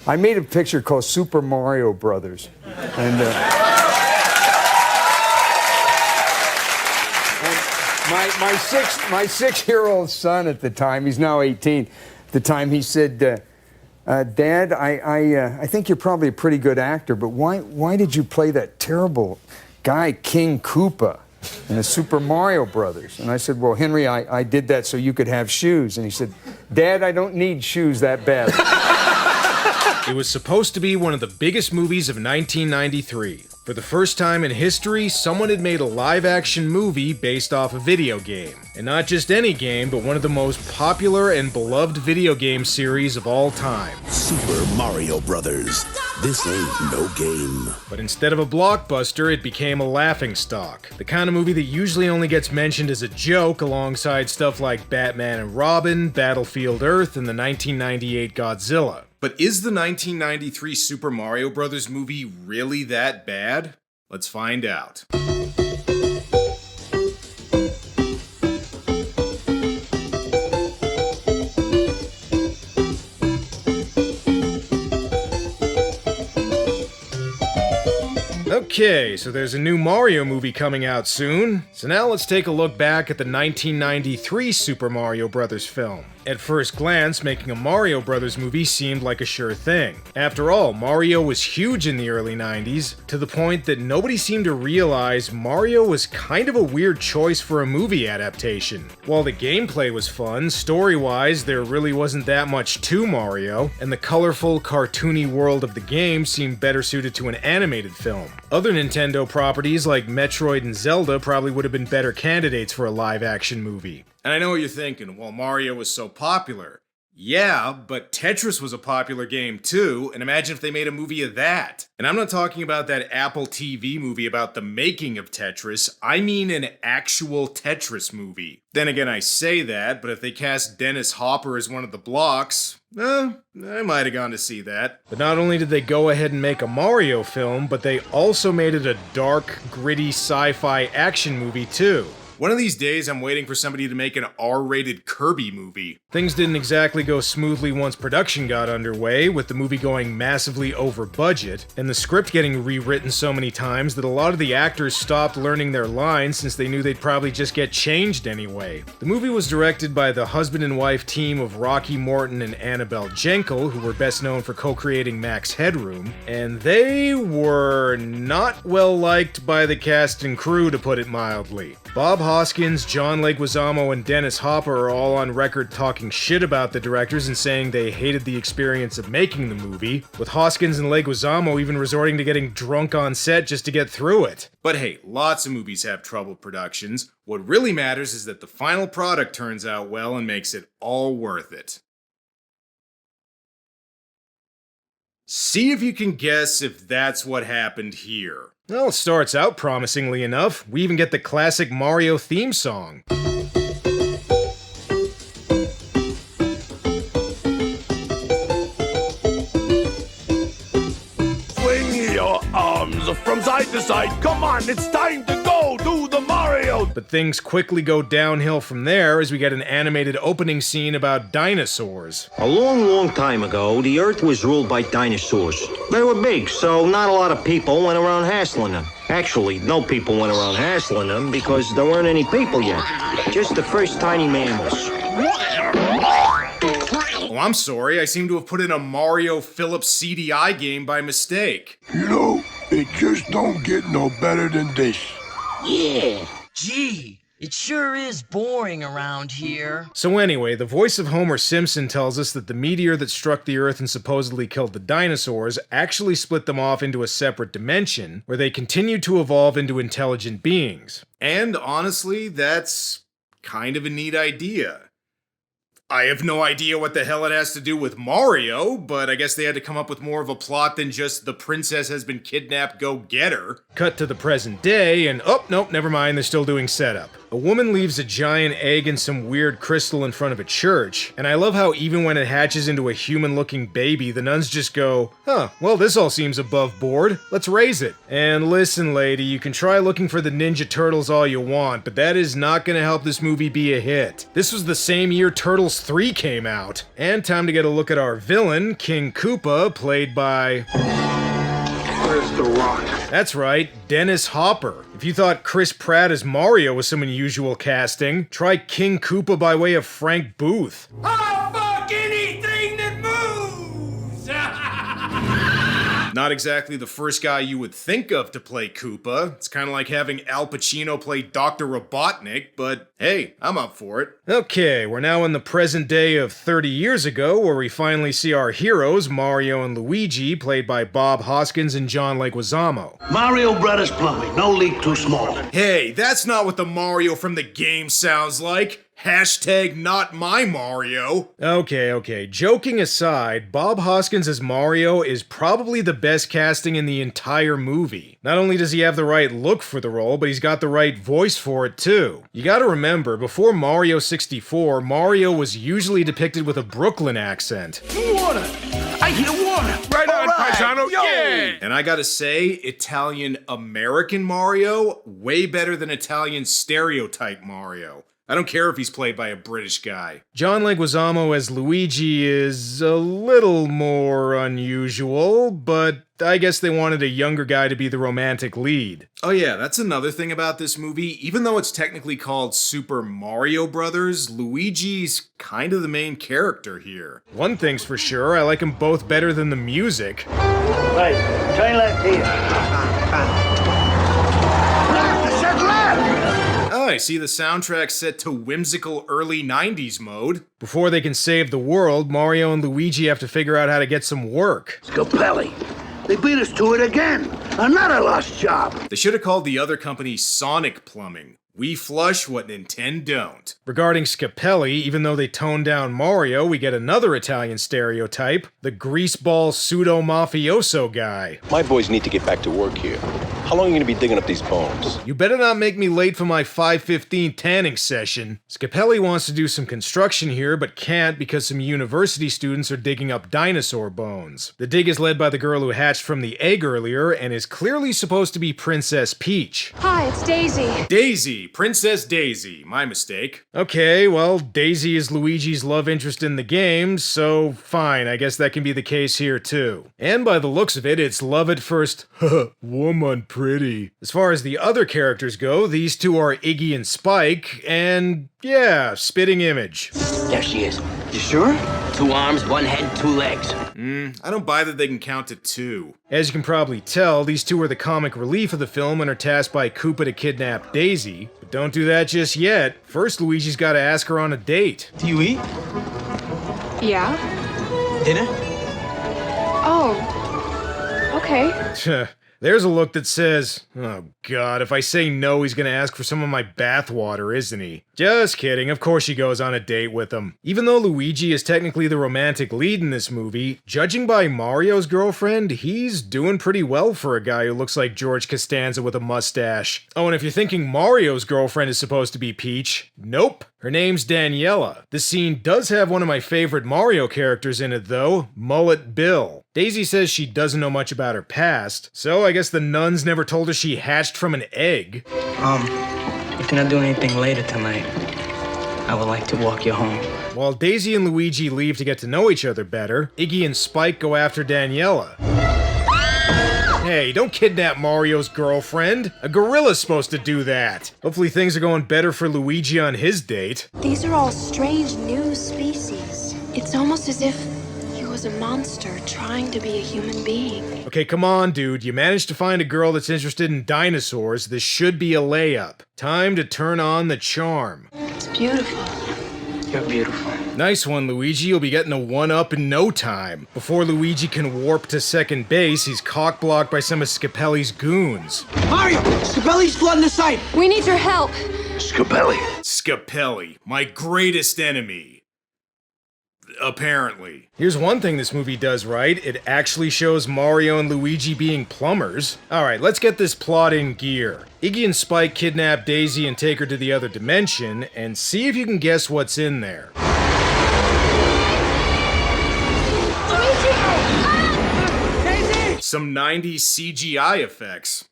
I made a picture called Super Mario Brothers. And my 6-year-old son at the time, he's now 18, at the time he said, Dad, I think you're probably a pretty good actor, but why did you play that terrible guy, King Koopa, in the Super Mario Brothers? And I said, well, Henry, I did that so you could have shoes. And he said, Dad, I don't need shoes that bad. It was supposed to be one of the biggest movies of 1993. For the first time in history, someone had made a live-action movie based off a video game. And not just any game, but one of the most popular and beloved video game series of all time. Super Mario Brothers. This ain't no game. But instead of a blockbuster, it became a laughingstock. The kind of movie that usually only gets mentioned as a joke alongside stuff like Batman and Robin, Battlefield Earth, and the 1998 Godzilla. But is the 1993 Super Mario Bros. Movie really that bad? Let's find out. Okay, so there's a new Mario movie coming out soon. So now let's take a look back at the 1993 Super Mario Bros. Film. At first glance, making a Mario Bros. Movie seemed like a sure thing. After all, Mario was huge in the early 90s, to the point that nobody seemed to realize Mario was kind of a weird choice for a movie adaptation. While the gameplay was fun, story-wise, there really wasn't that much to Mario, and the colorful, cartoony world of the game seemed better suited to an animated film. Other Nintendo properties like Metroid and Zelda probably would have been better candidates for a live-action movie. And I know what you're thinking, well, Mario was so popular. Yeah, but Tetris was a popular game too, and imagine if they made a movie of that. And I'm not talking about that Apple TV movie about the making of Tetris, I mean an actual Tetris movie. Then again, I say that, but if they cast Dennis Hopper as one of the blocks, I might have gone to see that. But not only did they go ahead and make a Mario film, but they also made it a dark, gritty sci-fi action movie too. One of these days, I'm waiting for somebody to make an R-rated Kirby movie. Things didn't exactly go smoothly once production got underway, with the movie going massively over budget, and the script getting rewritten so many times that a lot of the actors stopped learning their lines since they knew they'd probably just get changed anyway. The movie was directed by the husband and wife team of Rocky Morton and Annabelle Jankel, who were best known for co-creating Max Headroom, and they were not well liked by the cast and crew, to put it mildly. Bob Hoskins, John Leguizamo, and Dennis Hopper are all on record talking shit about the directors and saying they hated the experience of making the movie, with Hoskins and Leguizamo even resorting to getting drunk on set just to get through it. But hey, lots of movies have troubled productions. What really matters is that the final product turns out well and makes it all worth it. See if you can guess if that's what happened here. Well, it starts out promisingly enough. We even get the classic Mario theme song. Swing your arms from side to side. Come on, it's time to go do the Mario. But things quickly go downhill from there as we get an animated opening scene about dinosaurs. A long, long time ago, the Earth was ruled by dinosaurs. They were big, so not a lot of people went around hassling them. Actually, no people went around hassling them because there weren't any people yet. Just the first tiny mammals. Oh, I'm sorry, I seem to have put in a Mario Philips CDI game by mistake. You know, it just don't get no better than this. Yeah. Gee, it sure is boring around here. So anyway, the voice of Homer Simpson tells us that the meteor that struck the Earth and supposedly killed the dinosaurs actually split them off into a separate dimension, where they continued to evolve into intelligent beings. And honestly, that's kind of a neat idea. I have no idea what the hell it has to do with Mario, but I guess they had to come up with more of a plot than just the princess has been kidnapped, go get her. Cut to the present day, and oh, nope, never mind, they're still doing setup. A woman leaves a giant egg and some weird crystal in front of a church, and I love how even when it hatches into a human-looking baby, the nuns just go, huh, well this all seems above board, let's raise it. And listen lady, you can try looking for the Ninja Turtles all you want, but that is not gonna help this movie be a hit. This was the same year Turtles 3 came out. And time to get a look at our villain, King Koopa, played by... Where's the rock? That's right, Dennis Hopper. If you thought Chris Pratt as Mario was some unusual casting, try King Koopa by way of Frank Booth. I'll fuck anything that moves! Not exactly the first guy you would think of to play Koopa. It's kind of like having Al Pacino play Dr. Robotnik, but hey, I'm up for it. Okay, we're now in the present day of 30 years ago, where we finally see our heroes, Mario and Luigi, played by Bob Hoskins and John Leguizamo. Mario Brothers Plumbing, no leak too small. Hey, that's not what the Mario from the game sounds like. Hashtag not my Mario. Okay, joking aside, Bob Hoskins as Mario is probably the best casting in the entire movie. Not only does he have the right look for the role, but he's got the right voice for it too. You gotta remember, before Mario 64, Mario was usually depicted with a Brooklyn accent. Water! I hear water! Right on, Paisano, yeah! And I gotta say, Italian-American Mario, way better than Italian stereotype Mario. I don't care if he's played by a British guy. John Leguizamo as Luigi is a little more unusual, but I guess they wanted a younger guy to be the romantic lead. Oh yeah, that's another thing about this movie. Even though it's technically called Super Mario Brothers, Luigi's kind of the main character here. One thing's for sure, I like them both better than the music. Right, turn left here. Oh, I see the soundtrack set to whimsical early 90s mode. Before they can save the world, Mario and Luigi have to figure out how to get some work. Scapelli. They beat us to it again. Another lost job. They should have called the other company Sonic Plumbing. We flush what Nintendo don't. Regarding Scapelli, even though they toned down Mario, we get another Italian stereotype, the greaseball pseudo-mafioso guy. My boys need to get back to work here. How long are you gonna be digging up these bones? You better not make me late for my 5:15 tanning session. Scapelli wants to do some construction here, but can't because some university students are digging up dinosaur bones. The dig is led by the girl who hatched from the egg earlier and is clearly supposed to be Princess Peach. Hi, it's Daisy. Daisy, Princess Daisy, my mistake. Okay, well, Daisy is Luigi's love interest in the game, so fine, I guess that can be the case here too. And by the looks of it, it's love at first, woman pretty. As far as the other characters go, these two are Iggy and Spike, and yeah, spitting image. There she is. You sure? 2 arms, 1 head, 2 legs. I don't buy that they can count to 2. As you can probably tell, these two are the comic relief of the film and are tasked by Koopa to kidnap Daisy. But don't do that just yet. First, Luigi's gotta ask her on a date. Do you eat? Yeah? Dinner? Oh. Okay. There's a look that says, oh god, if I say no, he's gonna ask for some of my bathwater, isn't he? Just kidding, of course she goes on a date with him. Even though Luigi is technically the romantic lead in this movie, judging by Mario's girlfriend, he's doing pretty well for a guy who looks like George Costanza with a mustache. Oh, and if you're thinking Mario's girlfriend is supposed to be Peach, nope. Her name's Daniela. This scene does have one of my favorite Mario characters in it though, Mullet Bill. Daisy says she doesn't know much about her past, so I guess the nuns never told her she hatched from an egg. If you're not doing anything later tonight, I would like to walk you home. While Daisy and Luigi leave to get to know each other better, Iggy and Spike go after Daniela. Hey, don't kidnap Mario's girlfriend. A gorilla's supposed to do that. Hopefully things are going better for Luigi on his date. These are all strange new species. It's almost as if he was a monster trying to be a human being. Okay, come on, dude. You managed to find a girl that's interested in dinosaurs. This should be a layup. Time to turn on the charm. It's beautiful. You're beautiful. Nice one, Luigi. You'll be getting a 1-up in no time. Before Luigi can warp to second base, he's cock-blocked by some of Scapelli's goons. Mario! Scapelli's flooding the site! We need your help. Scapelli. Scapelli, my greatest enemy. apparently. Here's one thing this movie does right. It actually shows Mario and Luigi being plumbers. Alright, let's get this plot in gear. Iggy and Spike kidnap Daisy and take her to the other dimension, and see if you can guess what's in there. Some 90s CGI effects.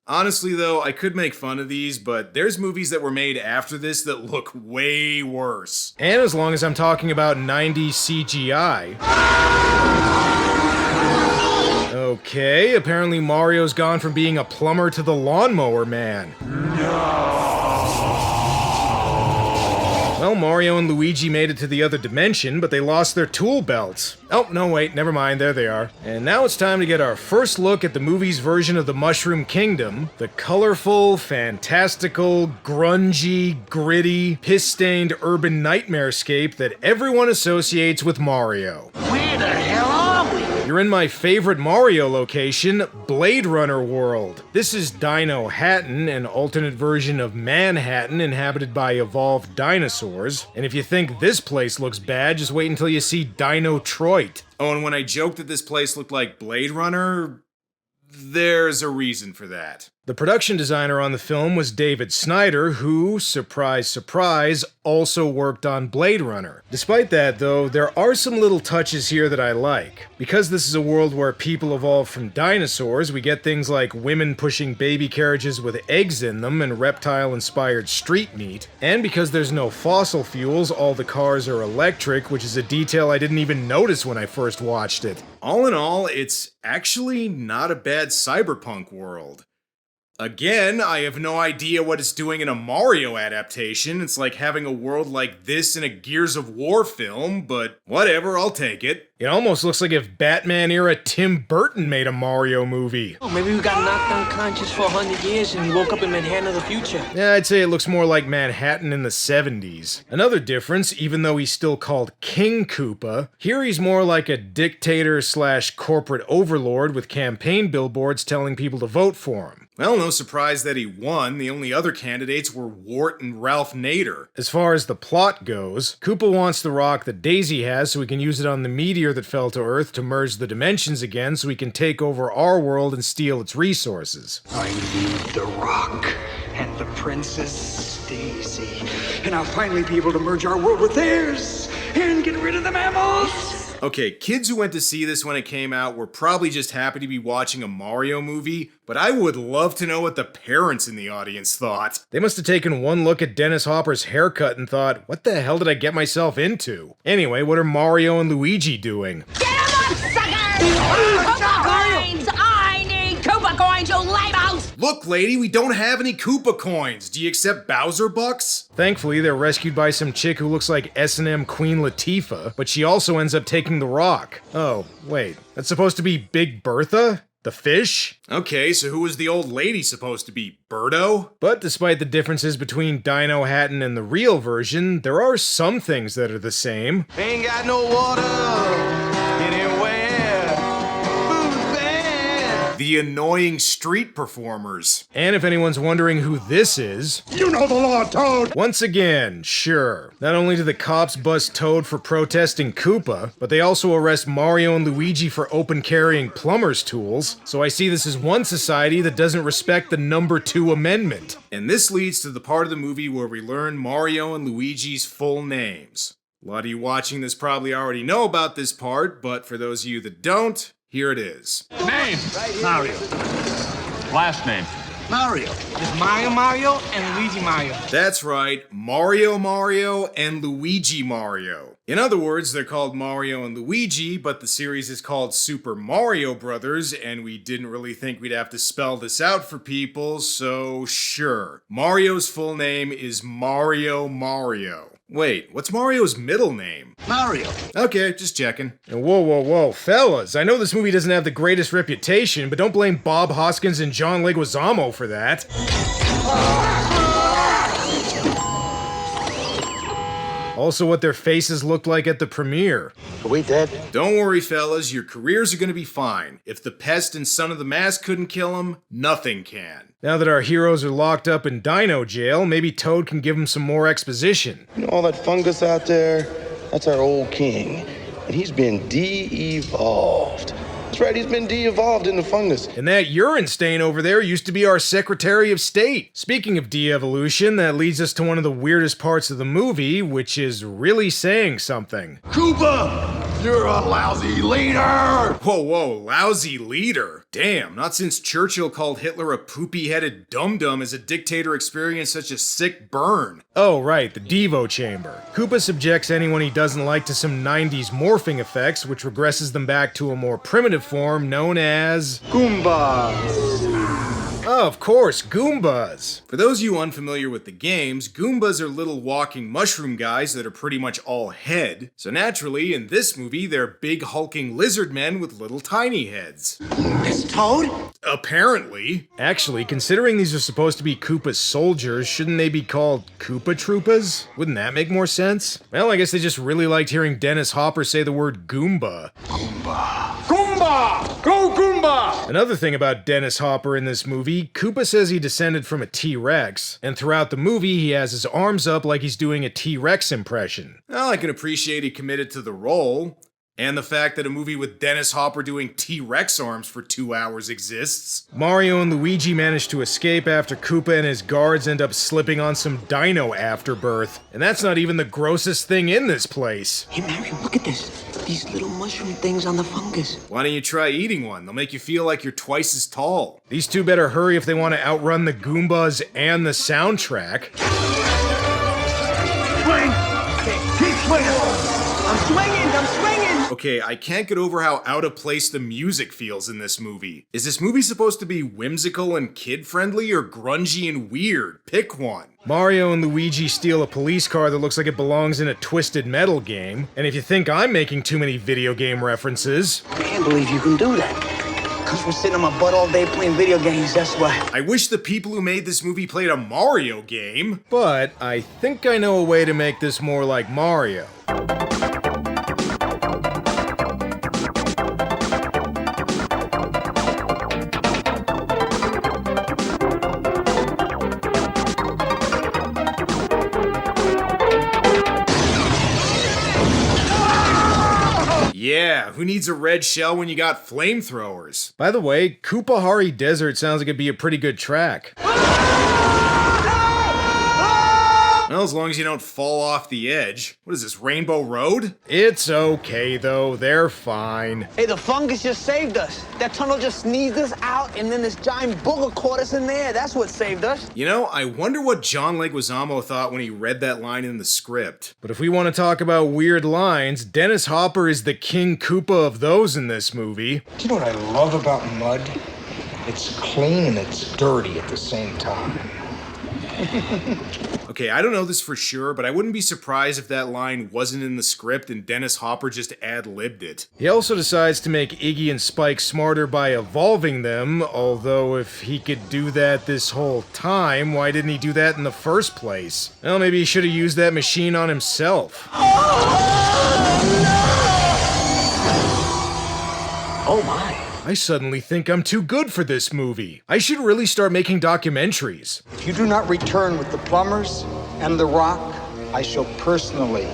Honestly though, I could make fun of these, but there's movies that were made after this that look way worse. And as long as I'm talking about 90s CGI... Okay, apparently Mario's gone from being a plumber to the lawnmower man. Well, Mario and Luigi made it to the other dimension, but they lost their tool belts. Oh, no, wait, never mind, there they are. And now it's time to get our first look at the movie's version of the Mushroom Kingdom, the colorful, fantastical, grungy, gritty, piss-stained urban nightmarescape that everyone associates with Mario. Where the hell are we? You're in my favorite Mario location, Blade Runner World. This is Dinohattan, an alternate version of Manhattan inhabited by evolved dinosaurs. And if you think this place looks bad, just wait until you see Dino-Troit. Oh, and when I joked that this place looked like Blade Runner, there's a reason for that. The production designer on the film was David Snyder, who, surprise, surprise, also worked on Blade Runner. Despite that, though, there are some little touches here that I like. Because this is a world where people evolved from dinosaurs, we get things like women pushing baby carriages with eggs in them and reptile-inspired street meat. And because there's no fossil fuels, all the cars are electric, which is a detail I didn't even notice when I first watched it. All in all, it's actually not a bad cyberpunk world. Again, I have no idea what it's doing in a Mario adaptation. It's like having a world like this in a Gears of War film, but whatever, I'll take it. It almost looks like if Batman-era Tim Burton made a Mario movie. Oh, maybe we got knocked unconscious for 100 years and we woke up in Manhattan of the future. Yeah, I'd say it looks more like Manhattan in the 70s. Another difference, even though he's still called King Koopa, here he's more like a dictator/corporate overlord with campaign billboards telling people to vote for him. Well, no surprise that he won. The only other candidates were Wart and Ralph Nader. As far as the plot goes, Koopa wants the rock that Daisy has so he can use it on the meteor that fell to Earth to merge the dimensions again so he can take over our world and steal its resources. I need the rock and the Princess Daisy, and I'll finally be able to merge our world with theirs and get rid of the mammals. Okay, kids who went to see this when it came out were probably just happy to be watching a Mario movie, but I would love to know what the parents in the audience thought. They must have taken one look at Dennis Hopper's haircut and thought, what the hell did I get myself into? Anyway, what are Mario and Luigi doing? Get 'em up, suckers! Koopa coins! I need Koopa coins, you lame-outs! Look, lady, we don't have any Koopa coins. Do you accept Bowser bucks? Thankfully, they're rescued by some chick who looks like S&M Queen Latifah, but she also ends up taking the rock. Oh, wait, that's supposed to be Big Bertha? The fish? Okay, so who was the old lady supposed to be? Birdo? But despite the differences between Dinohattan and the real version, there are some things that are the same. Ain't got no water anywhere. Food's bad. The annoying street performers. And if anyone's wondering who this is... You know the law, Toad! Once again, sure. Not only do the cops bust Toad for protesting Koopa, but they also arrest Mario and Luigi for open-carrying plumber's tools, so I see this as one society that doesn't respect the number 2 amendment. And this leads to the part of the movie where we learn Mario and Luigi's full names. A lot of you watching this probably already know about this part, but for those of you that don't, here it is. Name? Mario. Last name? Mario. It's Mario and Luigi Mario. That's right, Mario and Luigi Mario. In other words, they're called Mario and Luigi, but the series is called Super Mario Brothers, and we didn't really think we'd have to spell this out for people, so sure. Mario's full name is Mario. Wait, what's Mario's middle name? Mario. Okay, just checking. And whoa, fellas, I know this movie doesn't have the greatest reputation, but don't blame Bob Hoskins and John Leguizamo for that. Also what their faces looked like at the premiere. Are we dead? Don't worry, fellas, your careers are gonna be fine. If the Pest and Son of the Mask couldn't kill them, nothing can. Now that our heroes are locked up in Dino Jail, maybe Toad can give them some more exposition. You know all that fungus out there? That's our old king. And he's been de-evolved. That's right, he's been de-evolved into fungus. And that urine stain over there used to be our Secretary of State. Speaking of de-evolution, that leads us to one of the weirdest parts of the movie, which is really saying something. Koopa, you're a lousy leader! Whoa, lousy leader? Damn, not since Churchill called Hitler a poopy-headed dum-dum has a dictator experienced such a sick burn. Oh, right, the Devo Chamber. Koopa subjects anyone he doesn't like to some 90s morphing effects, which regresses them back to a more primitive form known as Goombas. Oh, of course, Goombas. For those of you unfamiliar with the games, Goombas are little walking mushroom guys that are pretty much all head. So naturally, in this movie, they're big hulking lizard men with little tiny heads. It's Toad? Apparently. Actually, considering these are supposed to be Koopa's soldiers, shouldn't they be called Koopa Troopas? Wouldn't that make more sense? Well, I guess they just really liked hearing Dennis Hopper say the word Goomba. Goomba! Go Goomba! Another thing about Dennis Hopper in this movie, Koopa says he descended from a T-Rex, and throughout the movie he has his arms up like he's doing a T-Rex impression. Well, I can appreciate he committed to the role, and the fact that a movie with Dennis Hopper doing T-Rex arms for 2 hours exists. Mario and Luigi manage to escape after Koopa and his guards end up slipping on some dino afterbirth, and that's not even the grossest thing in this place. Hey, Mario, look at this. These little mushroom things on the fungus. Why don't you try eating one? They'll make you feel like you're twice as tall. These two better hurry if they want to outrun the Goombas and the soundtrack. Swing! Keep swinging! I'm swinging! Okay, I can't get over how out of place the music feels in this movie. Is this movie supposed to be whimsical and kid-friendly or grungy and weird? Pick one. Mario and Luigi steal a police car that looks like it belongs in a Twisted Metal game. And if you think I'm making too many video game references... I can't believe you can do that. Comes from sitting on my butt all day playing video games, that's why. I wish the people who made this movie played a Mario game, but I think I know a way to make this more like Mario. Yeah, who needs a red shell when you got flamethrowers? By the way, Koopa Hari Desert sounds like it'd be a pretty good track. Well, as long as you don't fall off the edge. What is this, Rainbow Road? It's okay, though. They're fine. Hey, the fungus just saved us. That tunnel just sneezed us out, and then this giant booger caught us in there. That's what saved us. You know, I wonder what John Leguizamo thought when he read that line in the script. But if we want to talk about weird lines, Dennis Hopper is the King Koopa of those in this movie. Do you know what I love about mud? It's clean and it's dirty at the same time. Okay, I don't know this for sure, but I wouldn't be surprised if that line wasn't in the script and Dennis Hopper just ad-libbed it. He also decides to make Iggy and Spike smarter by evolving them, although if he could do that this whole time, why didn't he do that in the first place? Well, maybe he should have used that machine on himself. Oh my. I suddenly think I'm too good for this movie. I should really start making documentaries. If you do not return with the plumbers and the rock, I shall personally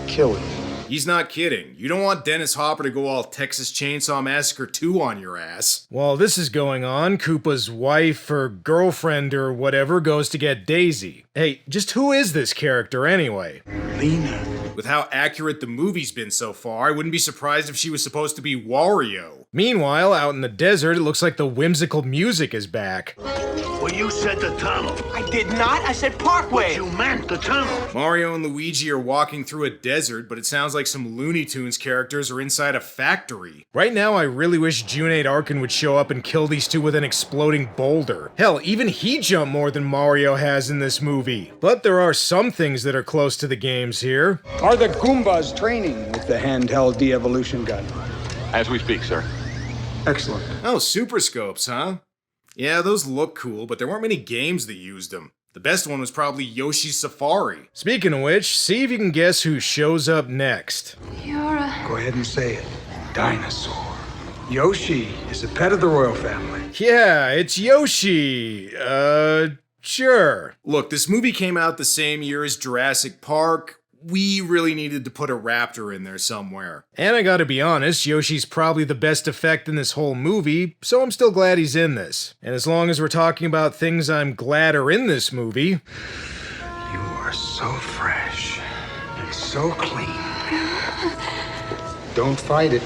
kill you. He's not kidding. You don't want Dennis Hopper to go all Texas Chainsaw Massacre 2 on your ass. While this is going on, Koopa's wife or girlfriend or whatever goes to get Daisy. Hey, just who is this character anyway? Lena. With how accurate the movie's been so far, I wouldn't be surprised if she was supposed to be Wario. Meanwhile, out in the desert, it looks like the whimsical music is back. Well, you said the tunnel. I did not. I said parkway. You meant the tunnel. Mario and Luigi are walking through a desert, but it sounds like some Looney Tunes characters are inside a factory. Right now, I really wish Junaid Arkin would show up and kill these two with an exploding boulder. Hell, even he jumped more than Mario has in this movie. But there are some things that are close to the games here. Are the Goombas training with the handheld de-evolution gun? As we speak, sir. Excellent. Oh, super scopes, huh? Yeah, those look cool, but there weren't many games that used them. The best one was probably Yoshi's Safari. Speaking of which, see if you can guess who shows up next. You're a... Go ahead and say it. Dinosaur. Yoshi is a pet of the royal family. Yeah, it's Yoshi. Sure. Look, this movie came out the same year as Jurassic Park, we really needed to put a raptor in there somewhere. And I gotta be honest, Yoshi's probably the best effect in this whole movie, so I'm still glad he's in this. And as long as we're talking about things I'm glad are in this movie... You are so fresh and so clean. Don't fight it.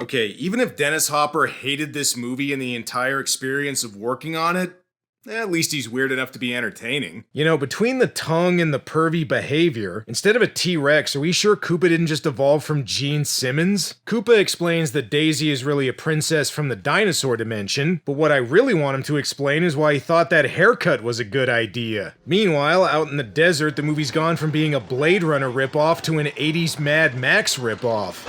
Okay, even if Dennis Hopper hated this movie and the entire experience of working on it, at least he's weird enough to be entertaining. You know, between the tongue and the pervy behavior, instead of a T-Rex, are we sure Koopa didn't just evolve from Gene Simmons? Koopa explains that Daisy is really a princess from the dinosaur dimension, but what I really want him to explain is why he thought that haircut was a good idea. Meanwhile, out in the desert, the movie's gone from being a Blade Runner ripoff to an 80s Mad Max ripoff.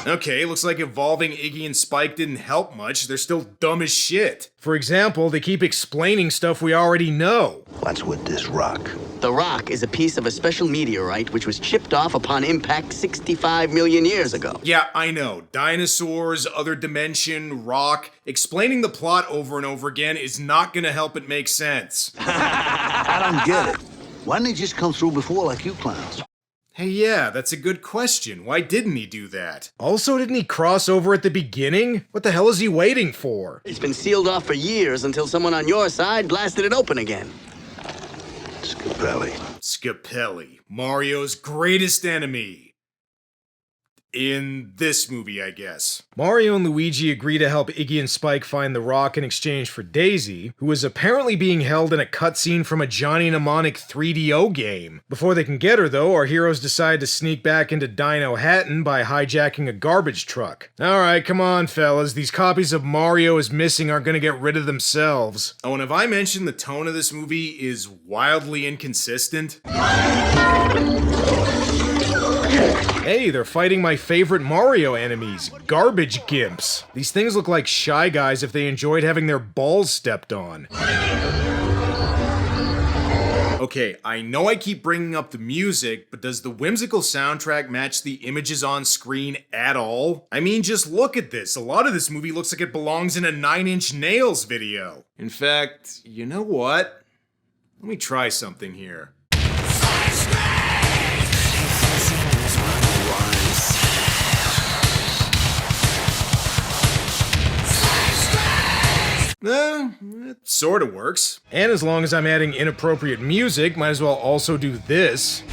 Okay, looks like evolving Iggy and Spike didn't help much. They're still dumb as shit. For example, they keep explaining stuff we already know. What's with this rock? The rock is a piece of a special meteorite which was chipped off upon impact 65 million years ago. Yeah, I know. Dinosaurs, other dimension, rock. Explaining the plot over and over again is not gonna help it make sense. I don't get it. Why didn't he just come through before like you clowns? Hey, yeah, that's a good question. Why didn't he do that? Also, didn't he cross over at the beginning? What the hell is he waiting for? It's been sealed off for years until someone on your side blasted it open again. Scapelli. Scapelli, Mario's greatest enemy. In this movie, I guess. Mario and Luigi agree to help Iggy and Spike find the rock in exchange for Daisy, who is apparently being held in a cutscene from a Johnny Mnemonic 3DO game. Before they can get her, though, our heroes decide to sneak back into Dinohattan by hijacking a garbage truck. Alright, come on, fellas. These copies of Mario is Missing aren't gonna get rid of themselves. Oh, and have I mentioned the tone of this movie is wildly inconsistent? Hey, they're fighting my favorite Mario enemies, garbage gimps. These things look like Shy Guys if they enjoyed having their balls stepped on. Okay, I know I keep bringing up the music, but does the whimsical soundtrack match the images on screen at all? I mean, just look at this. A lot of this movie looks like it belongs in a Nine Inch Nails video. In fact, you know what? Let me try something here. It sorta works. And as long as I'm adding inappropriate music, might as well also do this.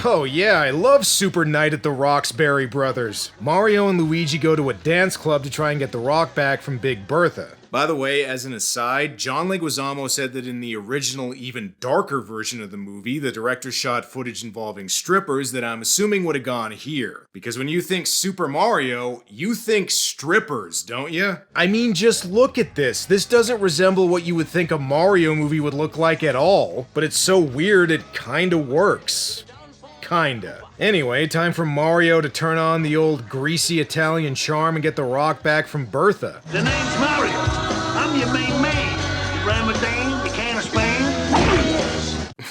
Oh yeah, I love Super Night at the Roxbury Brothers. Mario and Luigi go to a dance club to try and get the rock back from Big Bertha. By the way, as an aside, John Leguizamo said that in the original, even darker version of the movie, the director shot footage involving strippers that I'm assuming would have gone here. Because when you think Super Mario, you think strippers, don't you? I mean, just look at this. This doesn't resemble what you would think a Mario movie would look like at all, but it's so weird it kinda works. Kinda. Anyway, time for Mario to turn on the old greasy Italian charm and get the rock back from Bertha. The name's Mario. I'm your main man. You Ramadan, you can of Spain.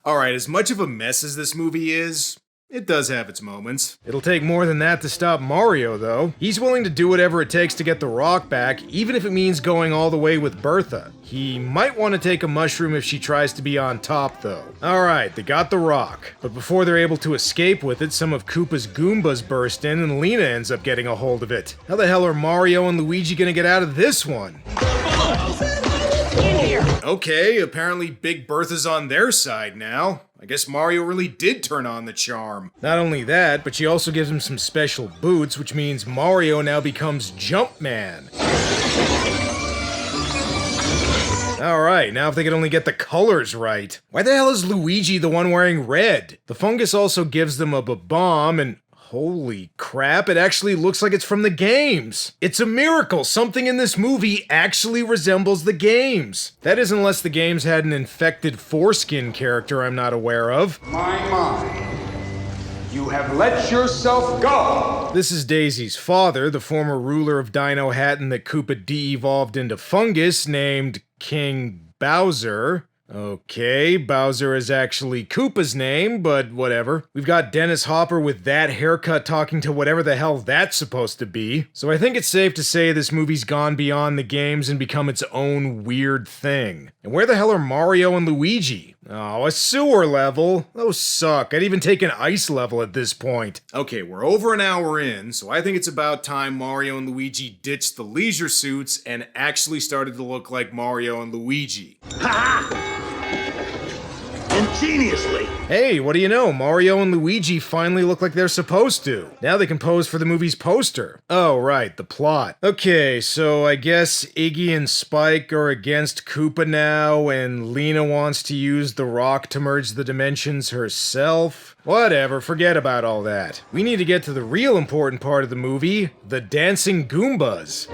Alright, as much of a mess as this movie is, it does have its moments. It'll take more than that to stop Mario, though. He's willing to do whatever it takes to get the rock back, even if it means going all the way with Bertha. He might want to take a mushroom if she tries to be on top, though. Alright, they got the rock. But before they're able to escape with it, some of Koopa's Goombas burst in and Lena ends up getting a hold of it. How the hell are Mario and Luigi gonna get out of this one? Okay, apparently Big Bertha's on their side now. I guess Mario really did turn on the charm. Not only that, but she also gives him some special boots, which means Mario now becomes Jumpman. Alright, now if they could only get the colors right. Why the hell is Luigi the one wearing red? The fungus also gives them a bomb and... holy crap, it actually looks like it's from the games. It's a miracle. Something in this movie actually resembles the games. That is unless the games had an infected foreskin character I'm not aware of. My. You have let yourself go! This is Daisy's father, the former ruler of Dinohattan that Koopa de-evolved into fungus named King Bowser. Okay, Bowser is actually Koopa's name, but whatever. We've got Dennis Hopper with that haircut talking to whatever the hell that's supposed to be. So I think it's safe to say this movie's gone beyond the games and become its own weird thing. And where the hell are Mario and Luigi? Oh, a sewer level? Those suck. I'd even take an ice level at this point. Okay, we're over an hour in, so I think it's about time Mario and Luigi ditched the leisure suits and actually started to look like Mario and Luigi. Ingeniously. Hey, what do you know? Mario and Luigi finally look like they're supposed to. Now they can pose for the movie's poster. Oh, right, the plot. Okay, so I guess Iggy and Spike are against Koopa now, and Lena wants to use the rock to merge the dimensions herself. Whatever, forget about all that. We need to get to the real important part of the movie, the dancing Goombas.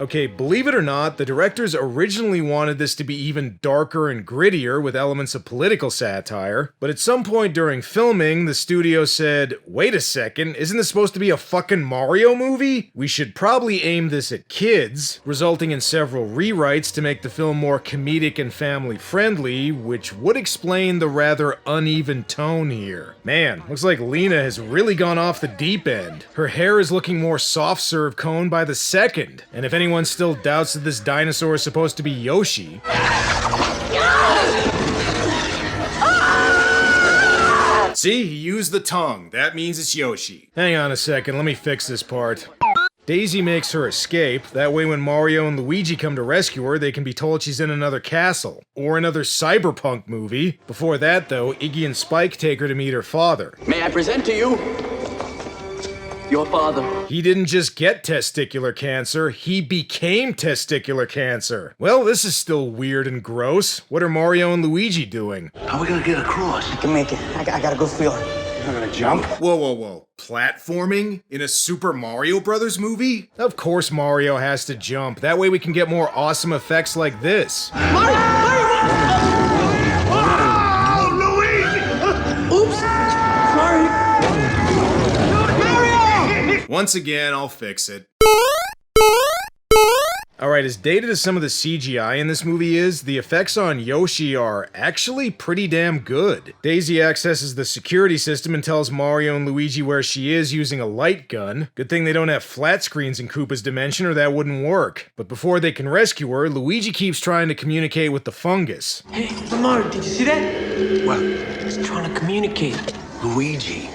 Okay, believe it or not, the directors originally wanted this to be even darker and grittier with elements of political satire, but at some point during filming, the studio said, wait a second, isn't this supposed to be a fucking Mario movie? We should probably aim this at kids, resulting in several rewrites to make the film more comedic and family-friendly, which would explain the rather uneven tone here. Man, looks like Lena has really gone off the deep end. Her hair is looking more soft-serve cone by the second, and if anyone still doubts that this dinosaur is supposed to be Yoshi... See, he used the tongue. That means it's Yoshi. Hang on a second, let me fix this part. Daisy makes her escape, that way when Mario and Luigi come to rescue her, they can be told she's in another castle. Or another cyberpunk movie. Before that though, Iggy and Spike take her to meet her father. May I present to you your father? He didn't just get testicular cancer, he became testicular cancer. Well, this is still weird and gross. What are Mario and Luigi doing? How are we gonna get across? I can make it. I gotta go feel it. You're not gonna jump? Whoa, whoa, whoa. Platforming? In a Super Mario Brothers movie? Of course Mario has to jump. That way we can get more awesome effects like this. Mario! Oh, Luigi! Oops! Sorry. Once again, I'll fix it. Alright, as dated as some of the CGI in this movie is, the effects on Yoshi are actually pretty damn good. Daisy accesses the security system and tells Mario and Luigi where she is using a light gun. Good thing they don't have flat screens in Koopa's dimension or that wouldn't work. But before they can rescue her, Luigi keeps trying to communicate with the fungus. Hey, Lamar, did you see that? What? He's trying to communicate. Luigi,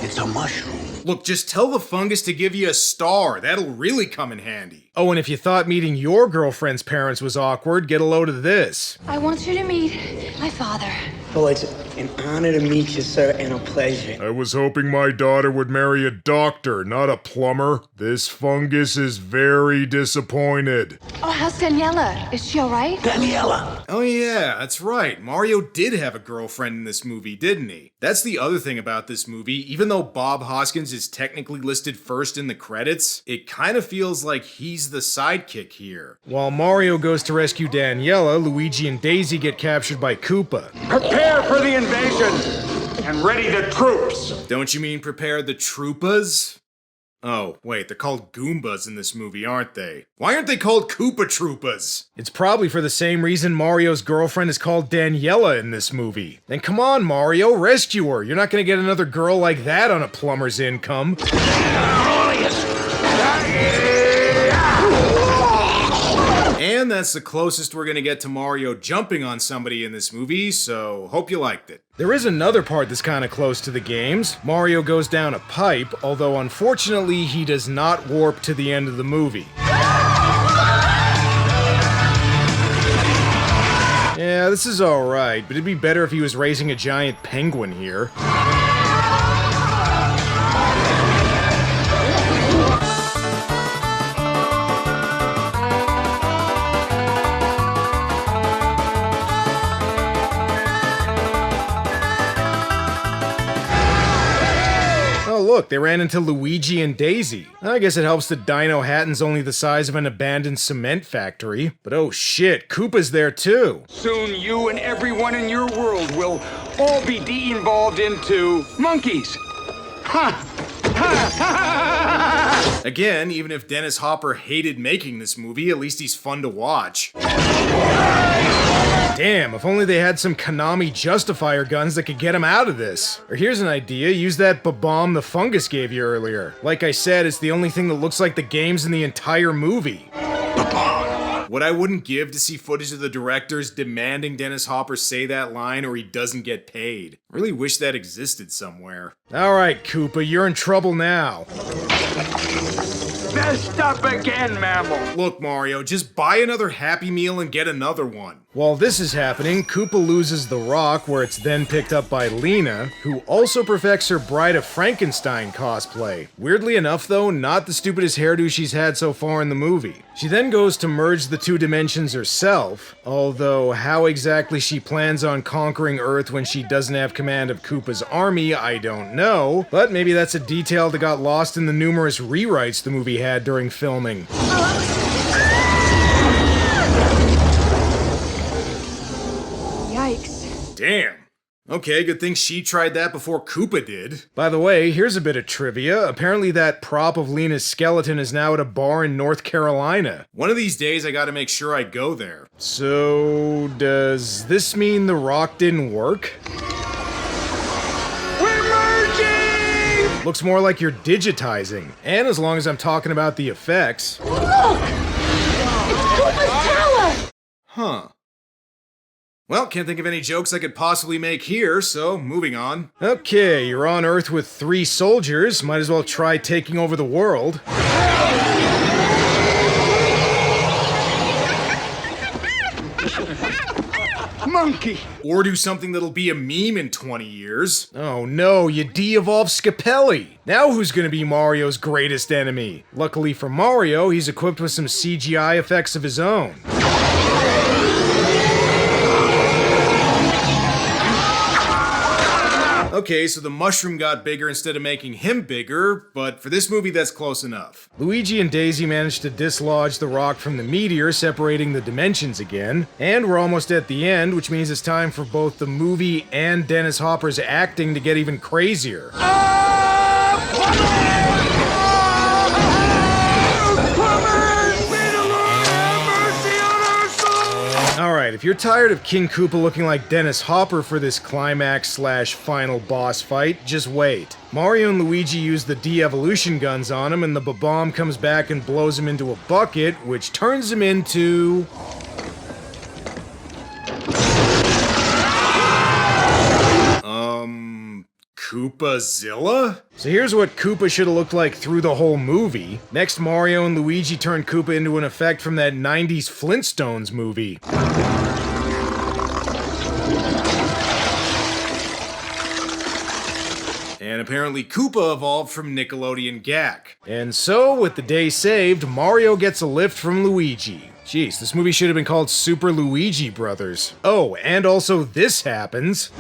it's a mushroom. Look, just tell the fungus to give you a star. That'll really come in handy. Oh, and if you thought meeting your girlfriend's parents was awkward, get a load of this. I want you to meet my father. Well, it's an honor to meet you, sir, and a pleasure. I was hoping my daughter would marry a doctor, not a plumber. This fungus is very disappointed. Oh, how's Daniela? Is she all right? Daniela! Oh yeah, that's right. Mario did have a girlfriend in this movie, didn't he? That's the other thing about this movie. Even though Bob Hoskins is technically listed first in the credits, it kind of feels like he's the sidekick here. While Mario goes to rescue Daniela, Luigi and Daisy get captured by Koopa. Prepare for the invasion and ready the troops. Don't you mean prepare the Troopas? Oh, wait, they're called Goombas in this movie, aren't they? Why aren't they called Koopa Troopas? It's probably for the same reason Mario's girlfriend is called Daniela in this movie. Then come on, Mario, rescue her. You're not gonna get another girl like that on a plumber's income. And that's the closest we're gonna get to Mario jumping on somebody in this movie, so hope you liked it. There is another part that's kinda close to the games. Mario goes down a pipe, although unfortunately he does not warp to the end of the movie. Yeah, this is alright, but it'd be better if he was raising a giant penguin here. Look, they ran into Luigi and Daisy. I guess it helps that Dinohattan's only the size of an abandoned cement factory. But oh shit, Koopa's there too. Soon you and everyone in your world will all be de-evolved into monkeys. Ha! Ha! Ha! Again, even if Dennis Hopper hated making this movie, at least he's fun to watch. Damn, if only they had some Konami Justifier guns that could get him out of this. Or here's an idea, use that bomb the fungus gave you earlier. Like I said, it's the only thing that looks like the games in the entire movie. What I wouldn't give to see footage of the directors demanding Dennis Hopper say that line or he doesn't get paid. Really wish that existed somewhere. Alright, Koopa, you're in trouble now. Messed up again, mammal. Look, Mario, just buy another Happy Meal and get another one. While this is happening, Koopa loses the rock, where it's then picked up by Lena, who also perfects her Bride of Frankenstein cosplay. Weirdly enough, though, not the stupidest hairdo she's had so far in the movie. She then goes to merge the two dimensions herself, although how exactly she plans on conquering Earth when she doesn't have command of Koopa's army, I don't know, but maybe that's a detail that got lost in the numerous rewrites the movie had during filming. Yikes. Damn. Okay, good thing she tried that before Koopa did. By the way, here's a bit of trivia. Apparently that prop of Lena's skeleton is now at a bar in North Carolina. One of these days I gotta make sure I go there. So, does this mean the rock didn't work? We're merging! Looks more like you're digitizing. And as long as I'm talking about the effects... Look! Koopa's tower! Huh. Well, can't think of any jokes I could possibly make here, so moving on. Okay, you're on Earth with 3 soldiers. Might as well try taking over the world. Monkey! Or do something that'll be a meme in 20 years. Oh no, you de-evolved Scapelli! Now who's gonna be Mario's greatest enemy? Luckily for Mario, he's equipped with some CGI effects of his own. Okay, so the mushroom got bigger instead of making him bigger, but for this movie that's close enough. Luigi and Daisy managed to dislodge the rock from the meteor, separating the dimensions again, and we're almost at the end, which means it's time for both the movie and Dennis Hopper's acting to get even crazier. Alright, if you're tired of King Koopa looking like Dennis Hopper for this climax/final boss fight, just wait. Mario and Luigi use the de-evolution guns on him, and the bomb comes back and blows him into a bucket, which turns him into... Koopazilla? So here's what Koopa should have looked like through the whole movie. Next, Mario and Luigi turn Koopa into an effect from that 90s Flintstones movie. And apparently Koopa evolved from Nickelodeon Gak. And so, with the day saved, Mario gets a lift from Luigi. Jeez, this movie should have been called Super Luigi Brothers. Oh, and also this happens.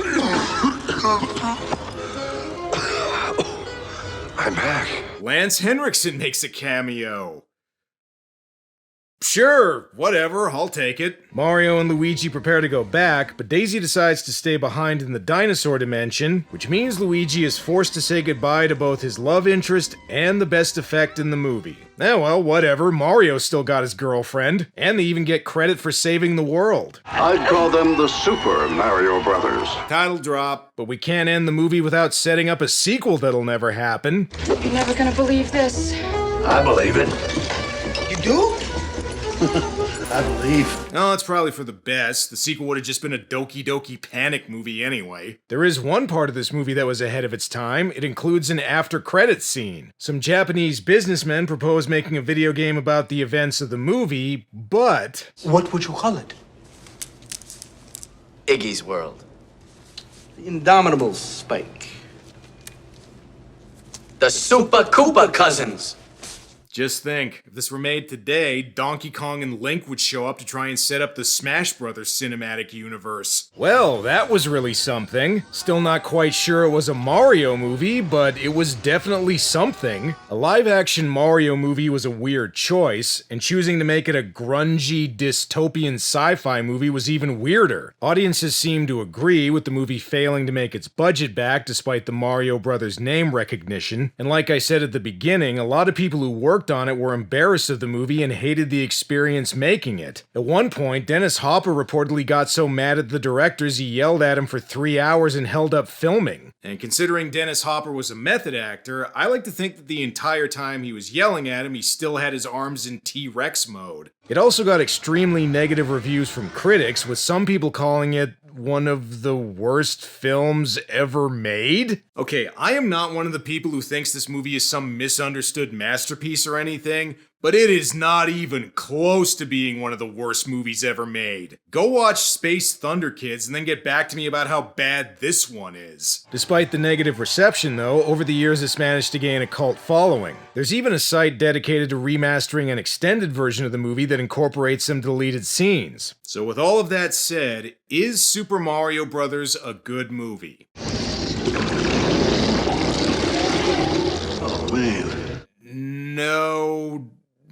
I'm back. Lance Henriksen makes a cameo. Sure, whatever, I'll take it. Mario and Luigi prepare to go back, but Daisy decides to stay behind in the dinosaur dimension, which means Luigi is forced to say goodbye to both his love interest and the best effect in the movie. Oh well, whatever, Mario's still got his girlfriend, and they even get credit for saving the world. I'd call them the Super Mario Brothers. Title drop, but we can't end the movie without setting up a sequel that'll never happen. You're never gonna believe this. I believe it. You do? I believe. No, it's probably for the best. The sequel would have just been a Doki Doki Panic movie anyway. There is one part of this movie that was ahead of its time. It includes an after-credits scene. Some Japanese businessmen propose making a video game about the events of the movie, but... What would you call it? Iggy's World. The Indomitable Spike. The Super Koopa Cousins. Just think, if this were made today, Donkey Kong and Link would show up to try and set up the Smash Brothers cinematic universe. Well, that was really something. Still not quite sure it was a Mario movie, but it was definitely something. A live-action Mario movie was a weird choice, and choosing to make it a grungy, dystopian sci-fi movie was even weirder. Audiences seemed to agree, with the movie failing to make its budget back despite the Mario Brothers name recognition. And like I said at the beginning, a lot of people who worked on it were embarrassed of the movie and hated the experience making it. At one point, Dennis Hopper reportedly got so mad at the directors he yelled at him for 3 hours and held up filming. And considering Dennis Hopper was a method actor, I like to think that the entire time he was yelling at him, he still had his arms in T-Rex mode. It also got extremely negative reviews from critics, with some people calling it one of the worst films ever made? Okay, I am not one of the people who thinks this movie is some misunderstood masterpiece or anything, but it is not even close to being one of the worst movies ever made. Go watch Space Thunder Kids and then get back to me about how bad this one is. Despite the negative reception though, over the years it's managed to gain a cult following. There's even a site dedicated to remastering an extended version of the movie that incorporates some deleted scenes. So with all of that said, is Super Mario Bros. A good movie? Oh man.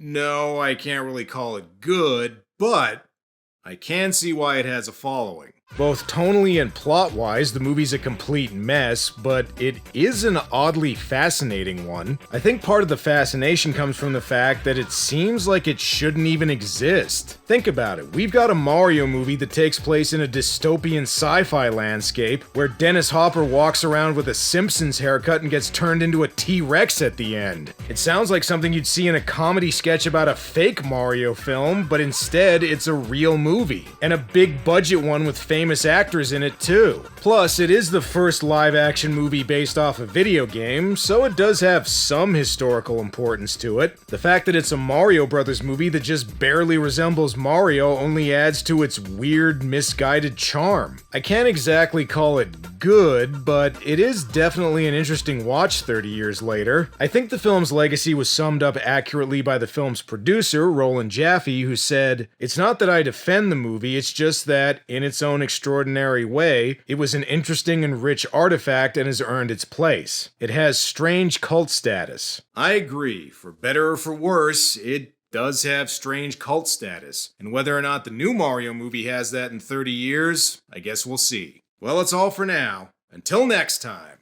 No, I can't really call it good, but I can see why it has a following. Both tonally and plot-wise, the movie's a complete mess, but it is an oddly fascinating one. I think part of the fascination comes from the fact that it seems like it shouldn't even exist. Think about it, we've got a Mario movie that takes place in a dystopian sci-fi landscape, where Dennis Hopper walks around with a Simpsons haircut and gets turned into a T-Rex at the end. It sounds like something you'd see in a comedy sketch about a fake Mario film, but instead it's a real movie. And a big budget one with famous actors in it too. Plus, it is the first live-action movie based off a video game, so it does have some historical importance to it. The fact that it's a Mario Brothers movie that just barely resembles Mario only adds to its weird, misguided charm. I can't exactly call it good, but it is definitely an interesting watch 30 years later. I think the film's legacy was summed up accurately by the film's producer, Roland Jaffe, who said, "It's not that I defend the movie, it's just that, in its own extraordinary way, it was an interesting and rich artifact and has earned its place. It has strange cult status." I agree. For better or for worse, it does have strange cult status. And whether or not the new Mario movie has that in 30 years, I guess we'll see. Well, that's all for now. Until next time.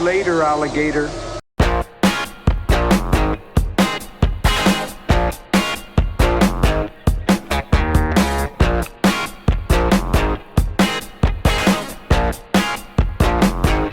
Later, alligator.